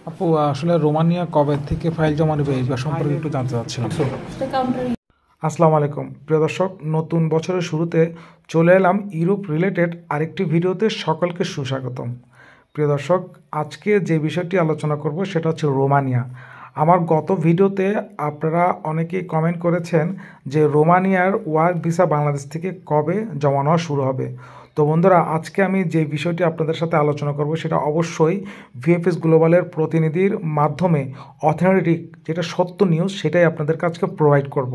আপু আসলে রোমানিয়া কবে থেকে ফাইল জমা নেবে এই সম্পর্কে একটু জানতে চাচ্ছিলাম। আসসালামু আলাইকুম প্রিয় দর্শক, নতুন বছরের শুরুতে চলে এলাম ইউরোপ রিলেটেড আরেকটি ভিডিওতে। সকলকে সুস্বাগতম। প্রিয় দর্শক, আজকে যে বিষয়টি আলোচনা করব সেটা হচ্ছে রোমানিয়া। আমার গত ভিডিওতে আপনারা অনেকেই কমেন্ট করেছেন যে রোমানিয়ার ওয়ার্ক ভিসা বাংলাদেশ থেকে কবে জমা নেওয়া শুরু হবে। তো বন্ধুরা, আজকে আমি যে বিষয়টি আপনাদের সাথে আলোচনা করব সেটা অবশ্যই ভিএফএস গ্লোবালের প্রতিনিধির মাধ্যমে অথেন্টিক, যেটা সত্য নিউজ, সেটাই আপনাদের কাছে প্রোভাইড করব।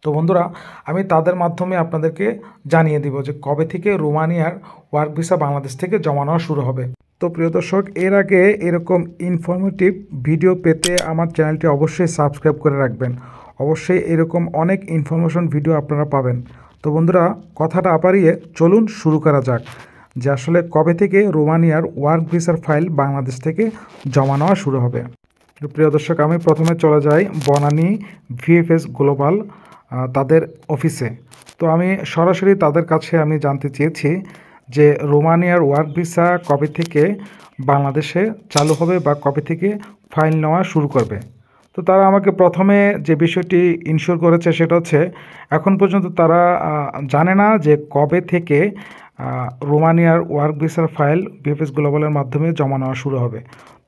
তো বন্ধুরা, আমি তাদের মাধ্যমে আপনাদেরকে জানিয়ে দিব যে কবে থেকে রোমানিয়ার ওয়ার্ক ভিসা বাংলাদেশ থেকে জমা নেওয়া শুরু হবে। তো প্রিয় দর্শক, এর আগে এরকম ইনফরমেটিভ ভিডিও পেতে আমার চ্যানেলটি অবশ্যই সাবস্ক্রাইব করে রাখবেন। অবশ্যই এরকম অনেক ইনফরমেশন ভিডিও আপনারা পাবেন। তো বন্ধুরা, কথাটা বাড়িয়ে চলুন শুরু করা যাক যে আসলে কবে থেকে রোমানিয়ার ওয়ার্ক ভিসার ফাইল বাংলাদেশ থেকে জমা নেওয়া শুরু হবে। প্রিয় দর্শক, আমি প্রথমে চলে যাই বনানী ভিএফএস গ্লোবাল তাদের অফিসে। তো আমি সরাসরি তাদের কাছে আমি জানতে চেয়েছি যে রোমানিয়ার ওয়ার্ক ভিসা কবে থেকে বাংলাদেশে চালু হবে বা কবে থেকে ফাইল নেওয়া শুরু করবে। তো তারা আমাকে প্রথমে যে বিষয়টি ইনশিওর করেছে সেটা হচ্ছে এখন পর্যন্ত তারা জানে না যে কবে থেকে রোমানিয়ার ওয়ার্ক ভিসার ফাইল ভিএফএস গ্লোবালের মাধ্যমে জমা নেওয়া শুরু হবে।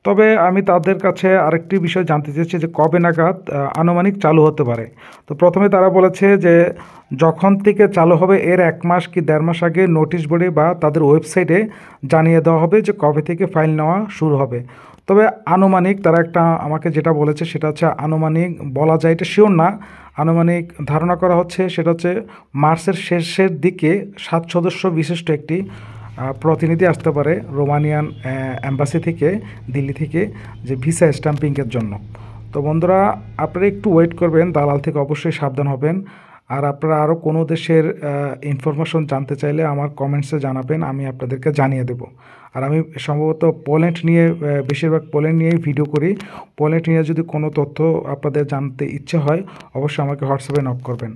তবে আমি তাদের কাছে আরেকটি বিষয় জানতে চেয়েছি যে কবে নাগাদ আনুমানিক চালু হতে পারে। তো প্রথমে তারা বলেছে যে যখন থেকে চালু হবে এর 1 মাস কি 1.5 মাস আগে নোটিশ বোর্ডে বা তাদের ওয়েবসাইটে জানিয়ে দেওয়া হবে যে কবে থেকে ফাইল নেওয়া শুরু হবে। তবে আনুমানিক তারা একটা আমাকে যেটা বলেছে সেটা হচ্ছে আনুমানিক বলা যায়, এটা শিওর না, আনুমানিক ধারণা করা হচ্ছে সেটা হচ্ছে মার্চের শেষের দিকে 7 সদস্য বিশিষ্ট একটি প্রতিনিধি আসতে পারে রোমানিয়ান অ্যাম্বাসি থেকে, দিল্লি থেকে, যে ভিসা স্ট্যাম্পিংয়ের জন্য। তো বন্ধুরা, আপনারা একটু ওয়েট করবেন, দালাল থেকে অবশ্যই সাবধান হবেন। আর আপনারা আরও কোনো দেশের ইনফরমেশন জানতে চাইলে আমার কমেন্টসে জানাবেন, আমি আপনাদেরকে জানিয়ে দেব। আর আমি সম্ভবত পোল্যান্ড নিয়ে, বেশিরভাগ পোল্যান্ড নিয়েই ভিডিও করি। পোল্যান্ড নিয়ে যদি কোনো তথ্য আপনাদের জানতে ইচ্ছে হয় অবশ্যই আমাকে হোয়াটসঅ্যাপে নক করবেন।